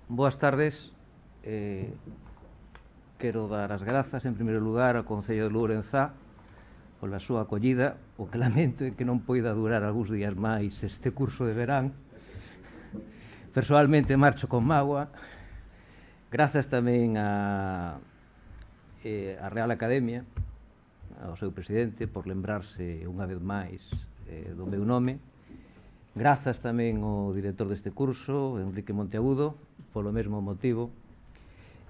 Boas tardes. Quero dar as grazas, en primeiro lugar, ao Concello de Lourenzá pola súa acollida. O que lamento é que non poida durar algúns días máis este curso de verán. Personalmente marcho con mágoa. Grazas tamén a Real Academia, ao seu presidente, por lembrarse unha vez máis do meu nome. Grazas tamén ao director deste curso, Enrique Monteagudo, polo mesmo motivo.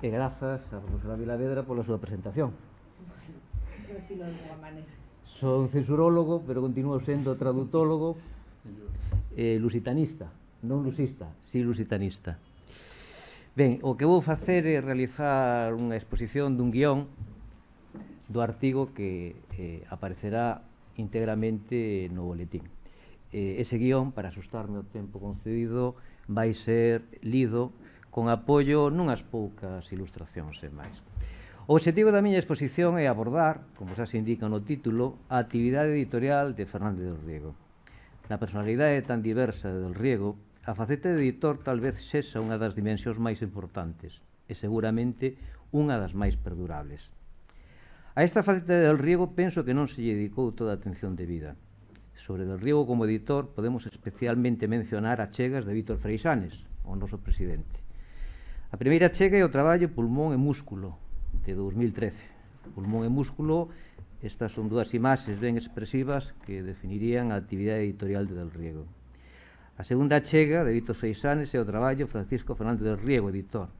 E grazas a profesora Vilavedra pola súa presentación. Son censurólogo, pero continuo sendo traductólogo e lusitanista, non lusista, si lusitanista. Ben, o que vou facer é realizar unha exposición dun guión do artigo que aparecerá íntegramente no boletín. Ese guión, para asustarme o tempo concedido, vai ser lido con apoio nunhas poucas ilustracións e máis. O obxectivo da miña exposición é abordar, como xa se indica no título, a actividade editorial de Fernández del Riego. Na personalidade tan diversa de Del Riego, a faceta de editor tal vez sexa unha das dimensións máis importantes e seguramente unha das máis perdurables. A esta faceta de Del Riego penso que non se lle dedicou toda a atención debida. Sobre Del Riego como editor podemos especialmente mencionar achegas de Víctor Freixanes, o noso presidente. A primeira chega é o traballo Pulmón e Músculo, de 2013. Pulmón e Músculo, estas son dúas imaxes ben expresivas que definirían a actividade editorial de Del Riego. A segunda chega de Víctor Freixanes é o traballo Francisco Fernández del Riego, editor,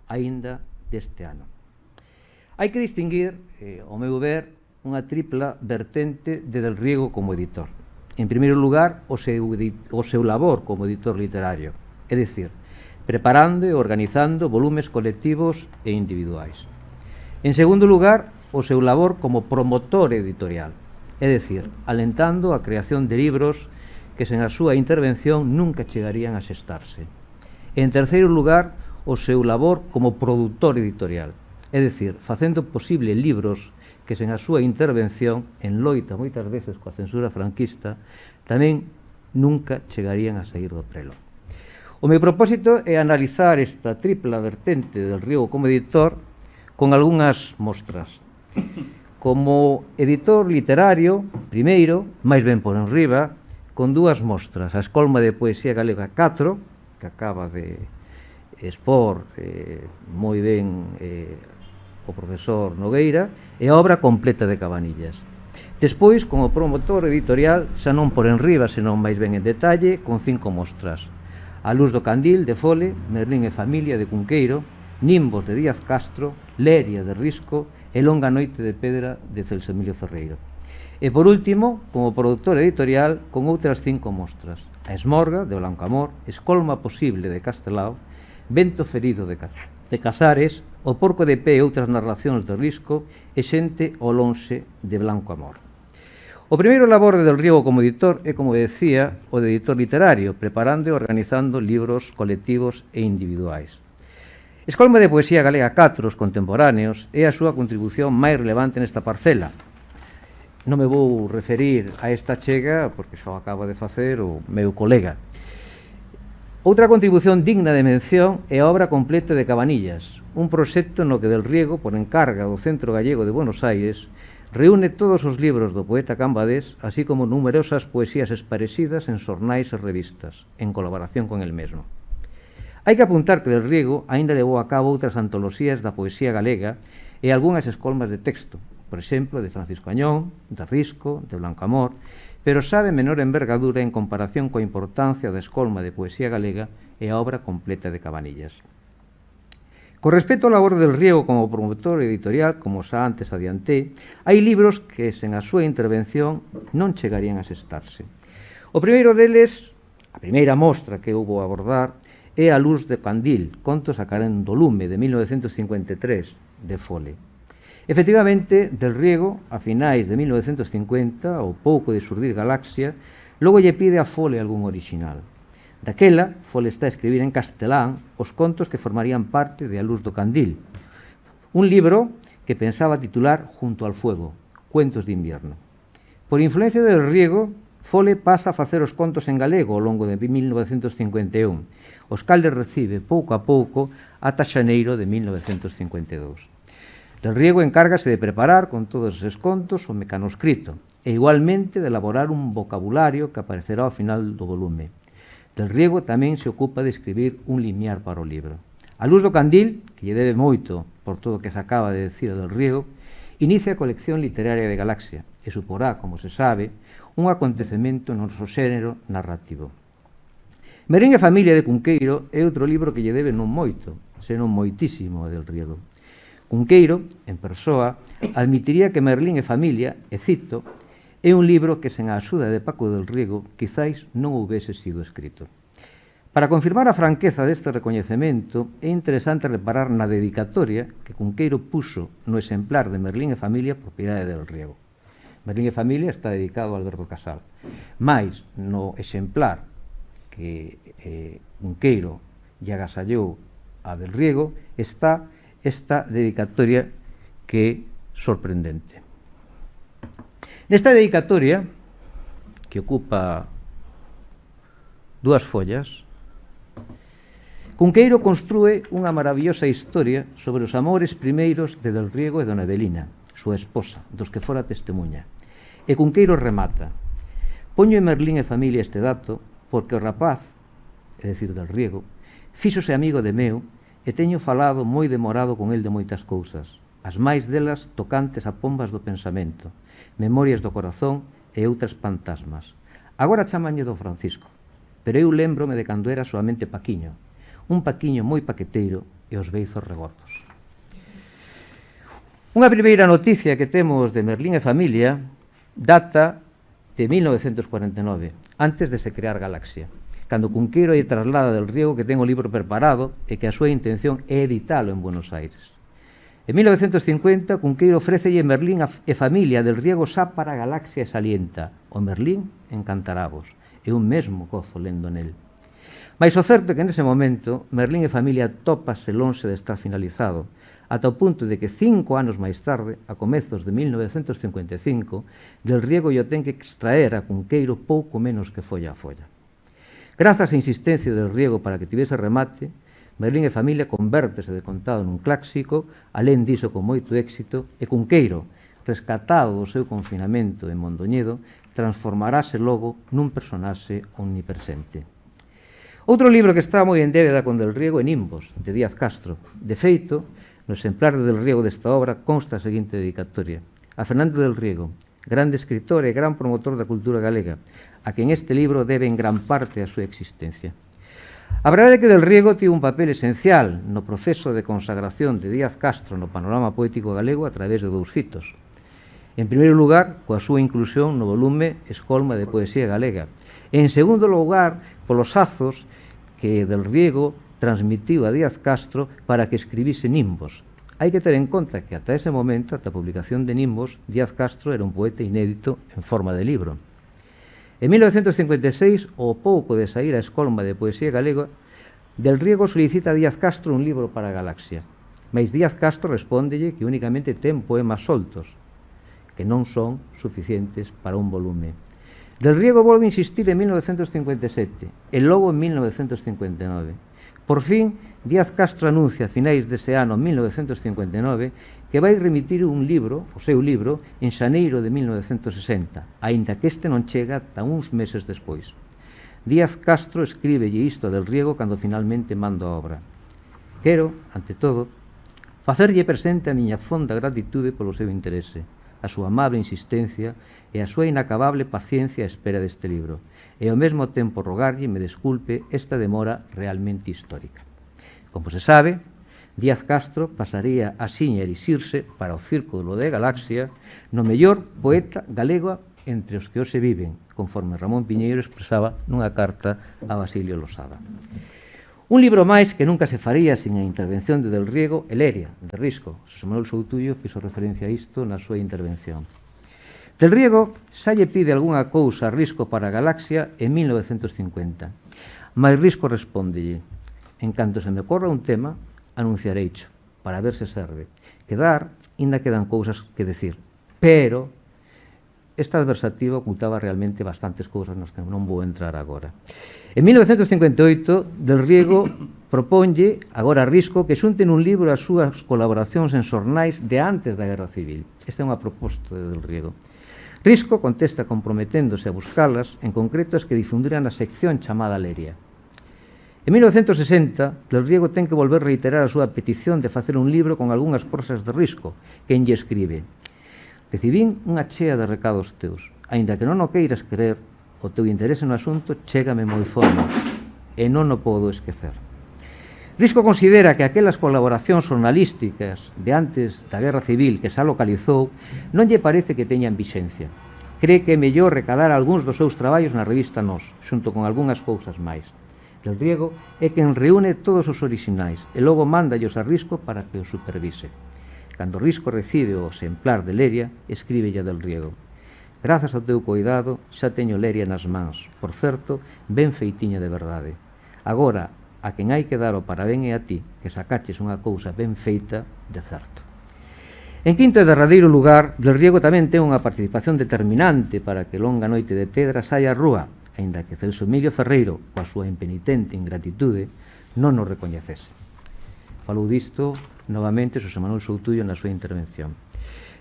aínda deste ano. Hai que distinguir, ao meu ver, unha tripla vertente de Del Riego como editor. En primeiro lugar, o seu labor como editor literario, é dicir, preparando e organizando volumes colectivos e individuais. En segundo lugar, o seu labor como promotor editorial, é dicir, alentando a creación de libros que sen a súa intervención nunca chegarían a xestarse. En terceiro lugar, o seu labor como produtor editorial, é dicir, facendo posible libros que sen a súa intervención, en loita moitas veces coa censura franquista, tamén nunca chegarían a sair do prelo. O meu propósito é analizar esta tripla vertente del Riego como editor con algunhas mostras. Como editor literario, primeiro, máis ben por enriba, con dúas mostras: a Escolma de Poesía Galega 4, que acaba de expor moi ben o profesor Nogueira, e a obra completa de Cabanillas. Despois, como promotor editorial, xa non por enriba, senón máis ben en detalle, con 5 mostras: A Luz do Candil, de Fole, Merlín e Familia, de Cunqueiro, Nimbos, de Díaz Castro, Leria, de Risco e Longa Noite de Pedra, de Celso Emilio Ferreiro. E, por último, como productor editorial, con outras 5 mostras: A Esmorga, de Blanco Amor, Escolma Posible, de Castelao, Vento Ferido, de Casares, O Porco de Pé e outras narracións de Risco e Xente ao lonxe, de Blanco Amor. O primeiro labor de Del Riego como editor é, como decía, o de editor literario, preparando e organizando libros colectivos e individuais. Escolma de Poesía Galega 4, os contemporáneos, é a súa contribución máis relevante nesta parcela. Non me vou referir a esta chega porque xa o acaba de facer o meu colega. Outra contribución digna de mención é a obra completa de Cabanillas, un proxecto no que Del Riego, por encarga do Centro Gallego de Buenos Aires, reúne todos os libros do poeta cambadés, así como numerosas poesías esparecidas en xornais e revistas, en colaboración con el mesmo. Hai que apuntar que Del Riego aínda levou a cabo outras antoloxías da poesía galega e algunhas escolmas de texto, por exemplo, de Francisco Añón, de Risco, de Blanco Amor, pero xa de menor envergadura en comparación coa importancia da escolma de poesía galega e a obra completa de Cabanillas. Con respecto ao labor del Riego como promotor editorial, como xa antes adiantei, hai libros que sen a súa intervención non chegarían a xestarse. O primeiro deles, a primeira mostra que eu vou abordar, é A Luz do Candil, contos a carón do lume, de 1953, de Fole. Efectivamente, Del Riego, a finais de 1950, ao pouco de xurdir Galaxia, logo lle pide a Fole algún original. Daquela, Fole está a escribir en castelán os contos que formarían parte de A Luz do Candil, un libro que pensaba titular Junto al Fuego, Cuentos de Invierno. Por influencia del Riego, Fole pasa a facer os contos en galego ao longo de 1951, os cales recibe pouco a pouco ata xaneiro de 1952. Del Riego encárgase de preparar con todos eses contos o mecanoscrito e igualmente de elaborar un vocabulario que aparecerá ao final do volume. Del Riego tamén se ocupa de escribir un limiar para o libro. A luz do candil, que lle debe moito por todo o que se acaba de decir Del Riego, inicia a colección literaria de Galaxia e suporá, como se sabe, un acontecemento no noso xénero narrativo. Merlín e familia de Cunqueiro é outro libro que lle debe non moito, senón moitísimo a Del Riego. Cunqueiro, en persoa, admitiría que Merlín e familia, e cito, é un libro que sen a axuda de Paco Del Riego quizáis non houbese sido escrito. Para confirmar a franqueza deste recoñecemento, é interesante reparar na dedicatoria que Cunqueiro puxo no exemplar de Merlín e familia propiedade Del Riego. Merlín e familia está dedicado a Alberto Casal, mais no exemplar que Cunqueiro lle agasallou a Del Riego está esta dedicatoria que é sorprendente. Nesta dedicatoria, que ocupa 2 follas, Cunqueiro construe unha maravillosa historia sobre os amores primeiros de Del Riego e dona Evelina, súa esposa, dos que fora testemunha. E Cunqueiro remata: poño en Merlín e familia este dato porque o rapaz, é dicir, Del Riego, fíxose amigo de meu e teño falado moi demorado con el de moitas cousas, as máis delas tocantes a pombas do pensamento, memorias do corazón e outras fantasmas. Agora chamanlle do Francisco, pero eu lembrome de cando era soamente Paquiño, un Paquiño moi paqueteiro e os beizos regordos. Unha primeira noticia que temos de Merlín e familia data de 1949, antes de se crear Galaxia, cando Cunqueiro lle traslada Del Riego que ten o libro preparado e que a súa intención é editalo en Buenos Aires. En 1950, Cunqueiro ofrécelle Merlín e familia Del Riego xa para Galaxia e salienta: o Merlín encantaravos, e un mesmo gozo lendo nel. Mais o certo é que nese momento Merlín e familia tópase lonxe de estar finalizado, ata o punto de que 5 anos máis tarde, a comezos de 1955, Del Riego lle ten que extraer a Cunqueiro pouco menos que folla a folla. Grazas á insistencia de Del Riego para que tivese remate, Merlín e familia convértese de contado nun clásico, alén diso con moito éxito, e Cunqueiro, rescatado do seu confinamento en Mondoñedo, transformarase logo nun personaxe omnipresente. Outro libro que está moi en débeda con Del Riego é Nimbos, de Díaz Castro. De feito, no exemplar de Del Riego desta obra consta a seguinte dedicatoria: a Fernando Del Riego, grande escritor e gran promotor da cultura galega, a quen este libro debe en gran parte a súa existencia. A verdade é que Del Riego tivo un papel esencial no proceso de consagración de Díaz Castro no panorama poético galego a través de 2 fitos. En primeiro lugar, coa súa inclusión no volume Escolma de Poesía Galega. E, en segundo lugar, polos azos que Del Riego transmitiu a Díaz Castro para que escribise Nimbos. Hai que ter en conta que ata ese momento, ata a publicación de Nimbos, Díaz Castro era un poeta inédito en forma de libro. En 1956, ao pouco de saír a Escolma de Poesía Galega, Del Riego solicita a Díaz Castro un libro para Galaxia, mas Díaz Castro respóndelle que únicamente ten poemas soltos, que non son suficientes para un volume. Del Riego volve a insistir en 1957 e logo en 1959. Por fin, Díaz Castro anuncia a finais dese ano 1959 que vai remitir un libro, o seu libro, en xaneiro de 1960, aínda que este non chega ata uns meses despois. Díaz Castro escríbelle isto a Del Riego cando finalmente manda a obra: quero, ante todo, facerlle presente a miña fonda gratitude polo seu interese, a súa amable insistencia e a súa inacabable paciencia á espera deste libro, e ao mesmo tempo rogarlle me desculpe esta demora realmente histórica. Como se sabe, Díaz Castro pasaría asiña a erixirse para o círculo de Galaxia no mellor poeta galego entre os que hoxe viven, conforme Ramón Piñeiro expresaba nunha carta a Basilio Losada. Un libro máis que nunca se faría sin a intervención de Del Riego, Eleria, de Risco. Xosé Manuel Soutullo fixo referencia a isto na súa intervención. Del Riego xa lle pide algunha cousa a Risco para a Galaxia en 1950, mas Risco respóndelle: en canto se me ocorra un tema, anunciareicho, para ver se serve. Quedar, ainda quedan cousas que decir, pero esta adversativa ocultaba realmente bastantes cousas nas que non vou entrar agora. En 1958, Del Riego proponlle, agora a Risco, que xunten un libro as súas colaboracións en xornais de antes da Guerra Civil. Esta é unha proposta de Del Riego. Risco contesta comprometéndose a buscalas, en concreto as que difundiran a sección chamada Leria. En 1960, Del Riego ten que volver a reiterar a súa petición de facer un libro con algunhas prosas de Risco, que lle escribe: recibín unha chea de recados teus, aínda que non o queiras creer, o teu interese no asunto chégame moi fondo, e non o podo esquecer. Risco considera que aquelas colaboracións xornalísticas de antes da Guerra Civil que xa localizou non lle parece que teñan vixencia. Cree que é mellor recadar algúns dos seus traballos na revista Nós, xunto con algunhas cousas máis. Del Riego é quen reúne todos os orixinais e logo mándallos a Risco para que os supervise. Cando Risco recibe o exemplar de Leria, escríbelle a Del Riego: grazas ao teu cuidado, xa teño Leria nas mans, por certo, ben feitiña de verdade. Agora, a quen hai que dar o parabén é a ti, que sacaches unha cousa ben feita de certo. En quinto e derradeiro lugar, Del Riego tamén ten unha participación determinante para que Longa Noite de Pedra saia á rúa, aínda que Celso Emilio Ferreiro, coa súa impenitente ingratitude, non o recoñecese. Falou disto novamente Xosé Manuel Soutullo na súa intervención.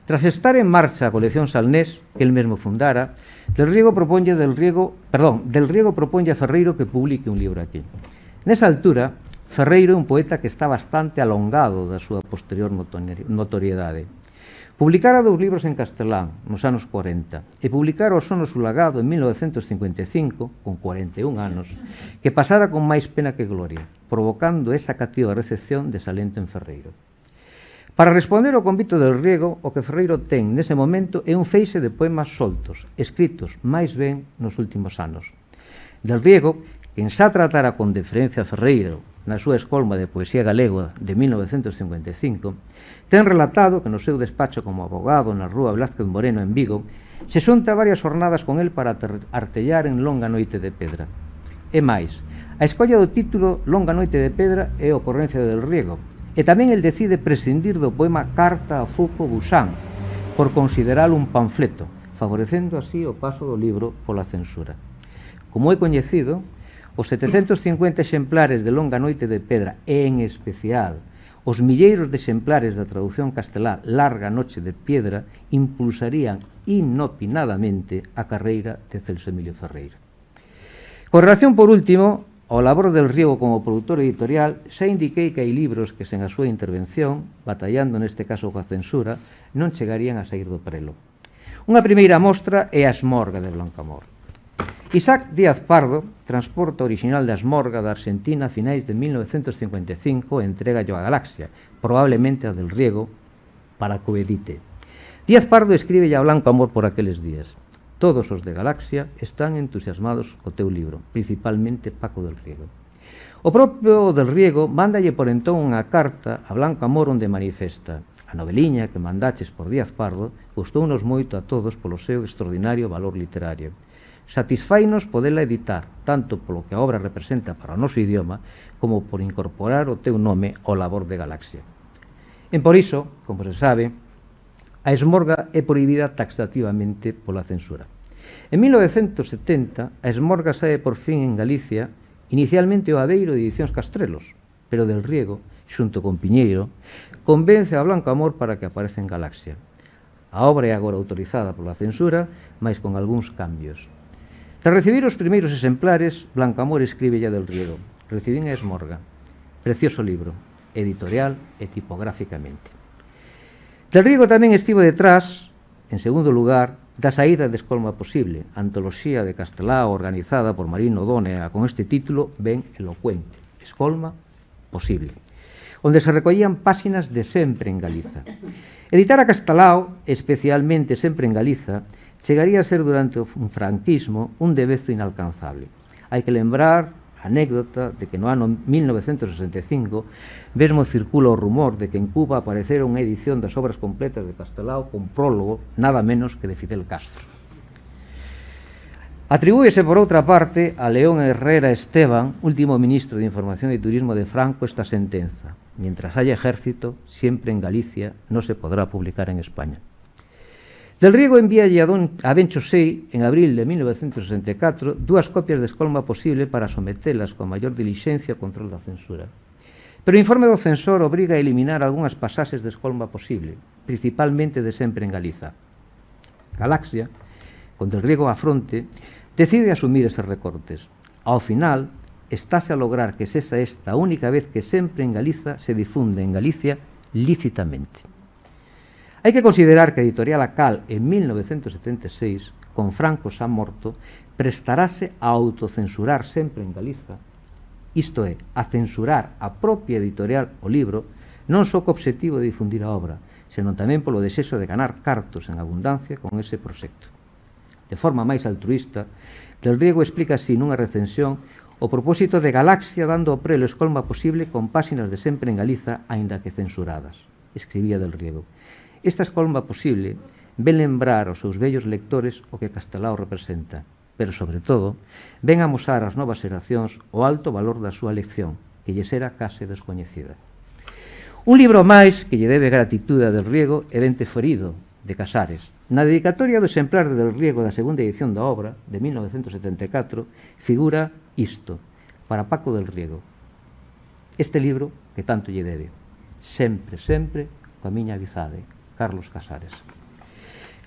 Tras estar en marcha a colección Salnés, que el mesmo fundara, Del Riego proponlle a Ferreiro que publique un libro aquí. Nesa altura, Ferreiro é un poeta que está bastante alongado da súa posterior notoriedade. Publicara 2 libros en castelán nos anos 40 e publicara O sono sulagado en 1955, con 41 anos, que pasara con máis pena que gloria, provocando esa cativa recepción de Salento en Ferreiro. Para responder ao convite del Riego, o que Ferreiro ten nese momento é un feixe de poemas soltos, escritos máis ben nos últimos anos. Del Riego, quen xa tratara con deferencia a Ferreiro na súa escolma de poesía galega de 1955, ten relatado que no seu despacho como abogado na rúa Blázquez Moreno en Vigo se xunta varias jornadas con el para artellar en Longa Noite de Pedra. E máis, a escolla do título Longa Noite de Pedra é ocorrencia de Del Riego, e tamén el decide prescindir do poema Carta a Foucault Busan por consideralo un panfleto, favorecendo así o paso do libro pola censura. Como é coñecido, os 750 exemplares de Longa Noite de Pedra, e en especial os milleiros de exemplares da traducción castelá Larga Noche de Piedra, impulsarían inopinadamente a carreira de Celso Emilio Ferreiro. Con relación, por último, ao labor del Riego como produtor editorial, xa indiquei que hai libros que, sen a súa intervención, batallando neste caso coa censura, non chegarían a sair do prelo. Unha primeira mostra é A Esmorga de Blancamor. Isaac Díaz Pardo transporta o orixinal da Esmorga da Argentina a finais de 1955 e entrega a Galaxia, probablemente a Del Riego, para que o edite. Díaz Pardo escribe a Blancamor por aqueles días: todos os de Galaxia están entusiasmados co teu libro, principalmente Paco Del Riego. O propio Del Riego mándalle por entón unha carta a Blancamor onde manifesta: a noveliña que mandaches por Díaz Pardo gustounos moito a todos polo seu extraordinario valor literario. Satisfainos podela editar, tanto polo que a obra representa para o noso idioma, como por incorporar o teu nome ao labor de Galaxia. En por iso, como se sabe, a Esmorga é prohibida taxativamente pola censura. En 1970, a Esmorga sae por fin en Galicia, inicialmente o Aveiro de Edicións Castrelos, pero Del Riego, xunto con Piñeiro, convence a Blancamor para que aparece en Galaxia. A obra é agora autorizada pola censura, mais con algúns cambios. Tras recibir os primeiros exemplares, Blancamor escribe a Del Riego: recibín a Esmorga, precioso libro, editorial e tipográficamente. Del Riego tamén estivo detrás, en segundo lugar, da saída de Escolma Posible, antoloxía de castelá organizada por Marino Dónea con este título ben elocuente: Escolma Posible, onde se recollían páxinas de Sempre en Galiza. Editar a castelao, especialmente Sempre en Galiza, chegaría a ser durante o franquismo un debezo inalcanzable. Hai que lembrar a anécdota de que no ano 1965 mesmo circula o rumor de que en Cuba aparecera unha edición das obras completas de Castelao con prólogo nada menos que de Fidel Castro. Atribúese, por outra parte, a León Herrera Esteban, último ministro de Información e Turismo de Franco, esta sentenza: mientras haya ejército, siempre en Galicia no se podrá publicar en España. Del Riego envíalle a Bencho Sei, en abril de 1964, 2 copias de Escolma Posible para sometelas con maior dilixencia ao control da censura. Pero o informe do censor obriga a eliminar algunhas pasaxes de Escolma Posible, principalmente de Sempre en Galiza. Galaxia, con Del Riego á fronte, decide asumir eses recortes. Ao final, estáse a lograr que sexa esta a única vez que Sempre en Galiza se difunde en Galicia lícitamente. Hai que considerar que a editorial Acal, en 1976, con Franco xa morto, prestarase a autocensurar Sempre en Galiza, isto é, a censurar a propia editorial o libro, non só co obxectivo de difundir a obra, senón tamén polo desexo de ganar cartos en abundancia con ese proxecto. De forma máis altruista, Del Riego explica así nunha recensión o propósito de Galaxia dando o prelo Escolma Posible con páxinas de Sempre en Galiza, aínda que censuradas. Escribía Del Riego: esta Escolma Posible ven lembrar aos seus vellos lectores o que Castelao representa, pero, sobre todo, ven amosar ás novas xeracións o alto valor da súa lección, que lles era case descoñecida. Un libro máis que lle debe gratitude a Del Riego é Vento Ferido, de Casares. Na dedicatoria do exemplar de Del Riego da segunda edición da obra, de 1974, figura isto: para Paco Del Riego. Este libro que tanto lle debe. Sempre, sempre, coa miña amizade. Carlos Casares.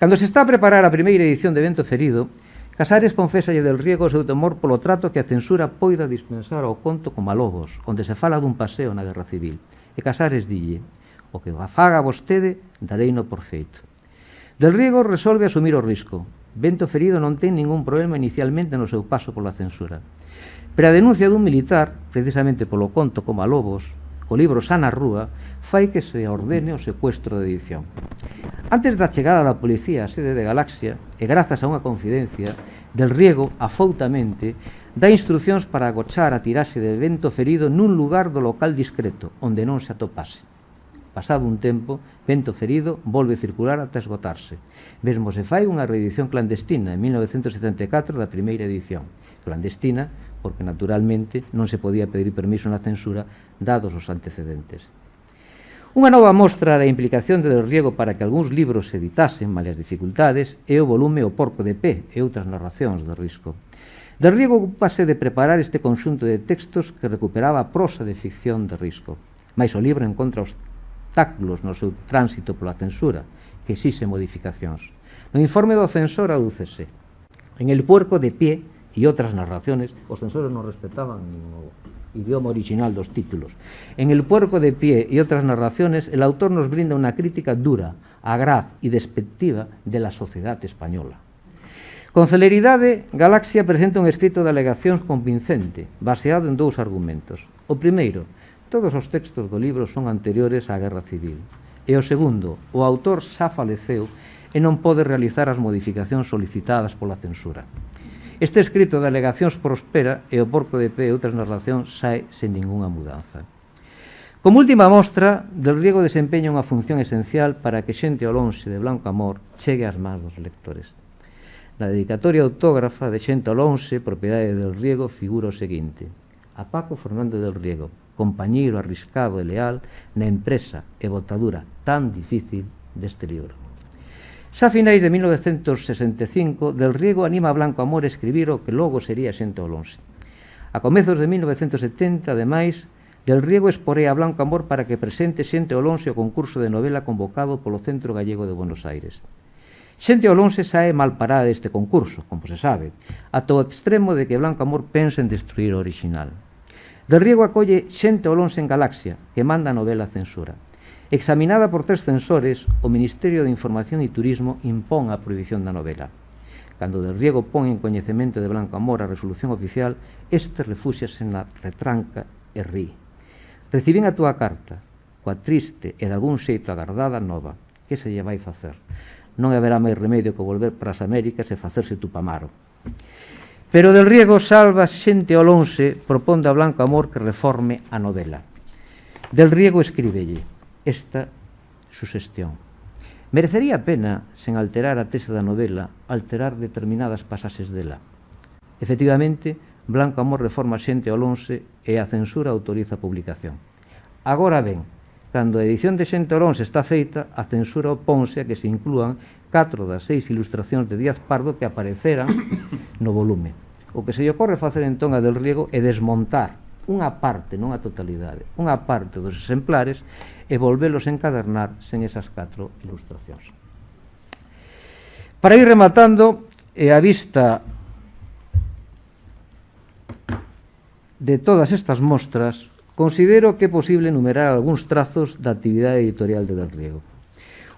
Cando se está a preparar a primeira edición de Vento Ferido, Casares confésalle Del Riego o seu temor polo trato que a censura poida dispensar ao conto como a Lobos, onde se fala dun paseo na Guerra Civil. E Casares dille: o que faga vostede, dareino por feito. Del Riego resolve asumir o risco. Vento Ferido non ten ningún problema inicialmente no seu paso pola censura. Pero a denuncia dun militar, precisamente polo conto como a Lobos, o libro Xa na Rúa, fai que se ordene o secuestro de edición. Antes da chegada da policía á sede de Galaxia, e grazas a unha confidencia, Del Riego, afoutamente, dá instruccións para agochar a tiraxe de Vento Ferido nun lugar do local discreto, onde non se atopase. Pasado un tempo, Vento Ferido volve a circular ata esgotarse. Mesmo se fai unha reedición clandestina en 1974 da primeira edición. Clandestina porque, naturalmente, non se podía pedir permiso na censura dados os antecedentes. Unha nova mostra da implicación de Del Riego para que algúns libros se editasen, malas dificultades, é o volume O Porco de Pé e outras narracións de Risco. Del Riego ocupase de preparar este conxunto de textos que recuperaba a prosa de ficción de Risco. Mais o libro encontra obstáculos no seu tránsito pola censura, que exixe modificacións. No informe do censor adúcese: en El Puerco de Pie e outras narraciones, os censores non respetaban o idioma original dos títulos. En El Puerco de Pie e outras narraciones, el autor nos brinda unha crítica dura, agraz e despectiva de la sociedade española. Con celeridade, Galaxia presenta un escrito de alegacións convincente, baseado en 2 argumentos. O primeiro: todos os textos do libro son anteriores á Guerra Civil. E o segundo: o autor xa faleceu e non pode realizar as modificacións solicitadas pola censura. Este escrito de alegacións prospera e O Porco de Pé e outras narracións sae sen ningunha mudanza. Como última mostra, Del Riego desempeña unha función esencial para que Xente ao lonxe de Blanco Amor chegue ás mans dos lectores. Na dedicatoria autógrafa de Xente ao lonxe, propiedade de Del Riego, figura o seguinte: a Paco Fernández Del Riego, compañeiro arriscado e leal na empresa e botadura tan difícil deste libro. Xa a finais de 1965, Del Riego anima a Blanco Amor a escribir o que logo sería Xente ao lonxe. A comezos de 1970, ademais, Del Riego esporea a Blanco Amor para que presente Xente ao lonxe o concurso de novela convocado polo Centro Gallego de Buenos Aires. Xente ao lonxe sae mal parada deste concurso, como se sabe, ata o extremo de que Blanco Amor pensa en destruir o original. Del Riego acolle Xente ao lonxe en Galaxia, que manda a novela a censura. Examinada por 3 censores, o Ministerio de Información e Turismo impón a prohibición da novela. Cando Del Riego pon en coñecemento de Blanco Amor a resolución oficial, este refúxiase na retranca e rí. Recibín a túa carta, coa triste e de algún xeito agardada nova. Que se lle vai facer? Non haberá máis remedio que volver para as Américas e facerse Tupamaro. Pero Del Riego salva Xente ao lonxe, propondo a Blanco Amor que reforme a novela. Del Riego escríbelle esta suxestión: merecería a pena, sen alterar a tese da novela, alterar determinadas pasaxes dela. Efectivamente, Blanco Amor reforma Xente ao lonxe e a censura autoriza a publicación. Agora ben, cando a edición de Xentorón se está feita, a censura oponse a que se inclúan 4 das 6 ilustracións de Díaz Pardo que apareceran no volume. O que se lle ocorre facer entón a Del Riego é desmontar unha parte, non a totalidade, unha parte dos exemplares e volvelos a encadernar sen esas 4 ilustracións. Para ir rematando, e a vista de todas estas mostras, considero que é posible enumerar algúns trazos da actividade editorial de Del Riego.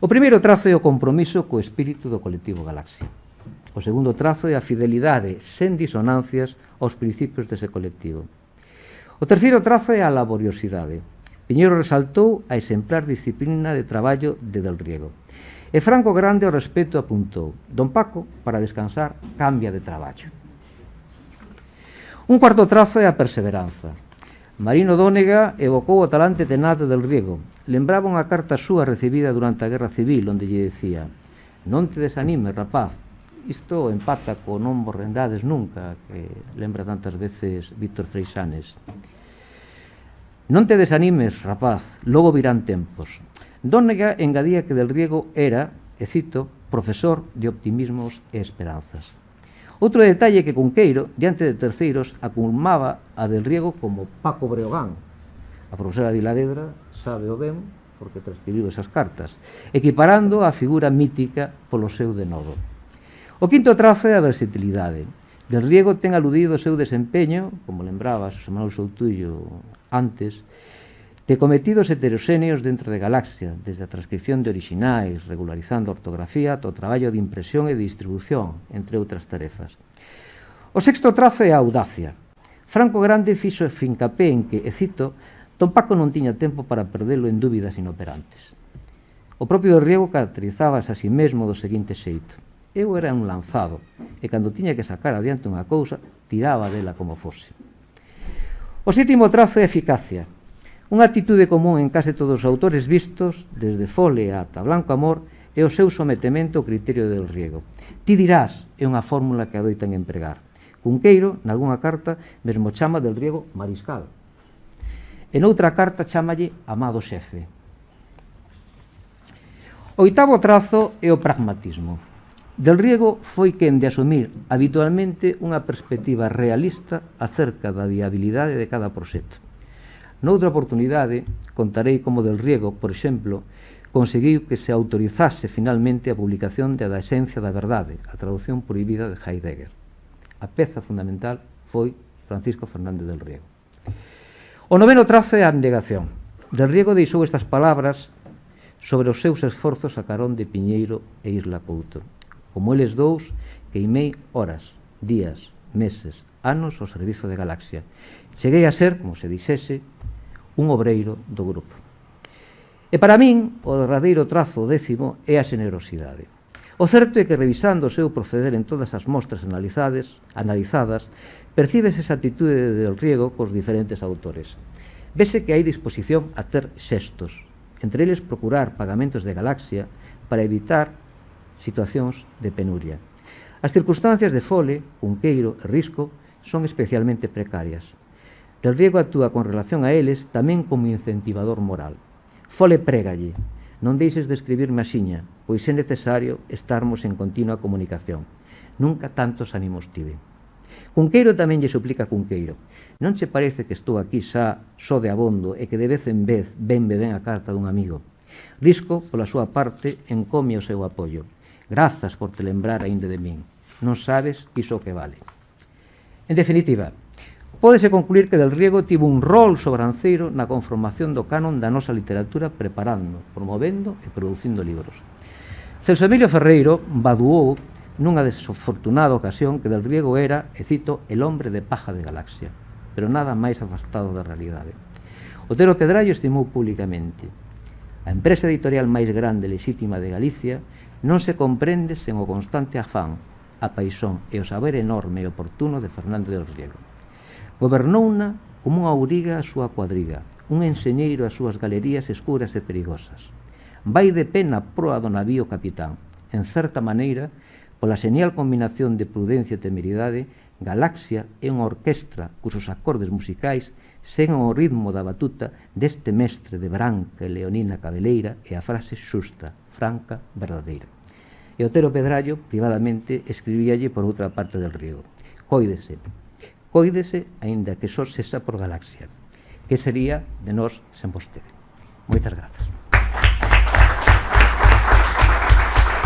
O primeiro trazo é o compromiso co espírito do colectivo Galaxia. O segundo trazo é a fidelidade sen disonancias aos principios dese colectivo. O terceiro trazo é a laboriosidade. Piñeiro resaltou a exemplar disciplina de traballo de Del Riego. E Franco Grande ao respecto apuntou: Don Paco, para descansar, cambia de traballo. Un cuarto trazo é a perseveranza. Marino Dónega evocou o talante tenaz de Del Riego. Lembraba unha carta súa recibida durante a Guerra Civil, onde lle dicía: non te desanimes, rapaz. Isto empata co non vos rendades nunca, que lembra tantas veces Víctor Freixanes. Non te desanimes, rapaz, logo virán tempos. Dónega engadía que Del Riego era, e cito, profesor de optimismos e esperanzas. Outro detalle que Cunqueiro, diante de terceiros, acumaba a Del Riego como Paco Breogán. A profesora Vilavedra sabe o ben porque transcribiu esas cartas, equiparando a figura mítica polo seu denodo. O quinto trazo é a versatilidade. Del Riego ten aludido o seu desempeño, como lembraba Xosé Manuel Soutullo antes, de cometidos heteroxéneos dentro de Galaxia, desde a transcripción de orixinais, regularizando a ortografía, ata o traballo de impresión e de distribución, entre outras tarefas. O sexto trazo é a audacia. Franco Grande fixo fincapé en que, e cito, Don Paco non tiña tempo para perdelo en dúbidas inoperantes. O propio Del Riego caracterizábase a si mesmo do seguinte xeito: eu era un lanzado, e cando tiña que sacar adiante unha cousa, tiraba dela como fose. O sétimo trazo é eficacia. Unha actitude común en case todos os autores vistos, desde Fole ata Blanco Amor, é o seu sometemento ao criterio de Del Riego. Ti dirás é unha fórmula que adoitan empregar. Cunqueiro, nalgúna carta, mesmo chama Del Riego mariscal. En outra carta chámalle amado xefe. O oitavo trazo é o pragmatismo. Del Riego foi quen de asumir habitualmente unha perspectiva realista acerca da viabilidade de cada proxecto. Noutra oportunidade, contarei como Del Riego, por exemplo, conseguiu que se autorizase finalmente a publicación de A da esencia da verdade, a traducción prohibida de Heidegger. A peza fundamental foi Francisco Fernández del Riego. O noveno trazo é a abnegación. Del Riego deixou estas palabras sobre os seus esforzos a carón de Piñeiro e Isla Couto. Como eles dous, queimei horas, días, meses, anos ao servizo de Galaxia. Cheguei a ser, como se dixese, un obreiro do grupo. E para min, o derradeiro trazo décimo é a xenerosidade. O certo é que, revisando o seu proceder en todas as mostras analizadas, percíbese esa actitude de Del Riego cos diferentes autores. Vese que hai disposición a ter xestos, entre eles procurar pagamentos de Galaxia para evitar situacións de penuria. As circunstancias de Fole, Cunqueiro e Risco son especialmente precarias. Del Riego actúa con relación a eles tamén como incentivador moral. Fole prégalle: non deixes de escribirme axiña, pois é necesario estarmos en continua comunicación. Nunca tantos ánimos tive. Cunqueiro tamén lle suplica a Cunqueiro: non che parece que estou aquí xa só de abondo e que de vez en vez venme ben a carta dun amigo? Risco, pola súa parte, encomia o seu apoio: grazas por te lembrar aínda de min. Non sabes iso que vale. En definitiva, pódese concluir que Del Riego tivo un rol sobranceiro na conformación do canon da nosa literatura, preparando, promovendo e producindo libros. Celso Emilio Ferreiro vaduou nunha desafortunada ocasión que Del Riego era, e cito, el hombre de paja de Galaxia, pero nada máis afastado da realidade. Otero Pedrallo estimou públicamente: a empresa editorial máis grande e lexítima de Galicia non se comprende sen o constante afán, a paixón e o saber enorme e oportuno de Fernández del Riego. Gobernouna como unha ouriga a súa cuadriga, un enxeñeiro as súas galerías escuras e perigosas. Vai de pena proa do navío capitán. En certa maneira, pola xenial combinación de prudencia e temeridade, Galaxia é unha orquestra cusos acordes musicais sen o ritmo da batuta deste mestre de Branca e Leonina Cabeleira e a frase xusta, franca, verdadeira. E Otero Pedrallo, privadamente, escribíalle por outra parte del río: cóidese, aínda que só sexa por galaxia, que sería de nós sen vostede. Moitas grazas.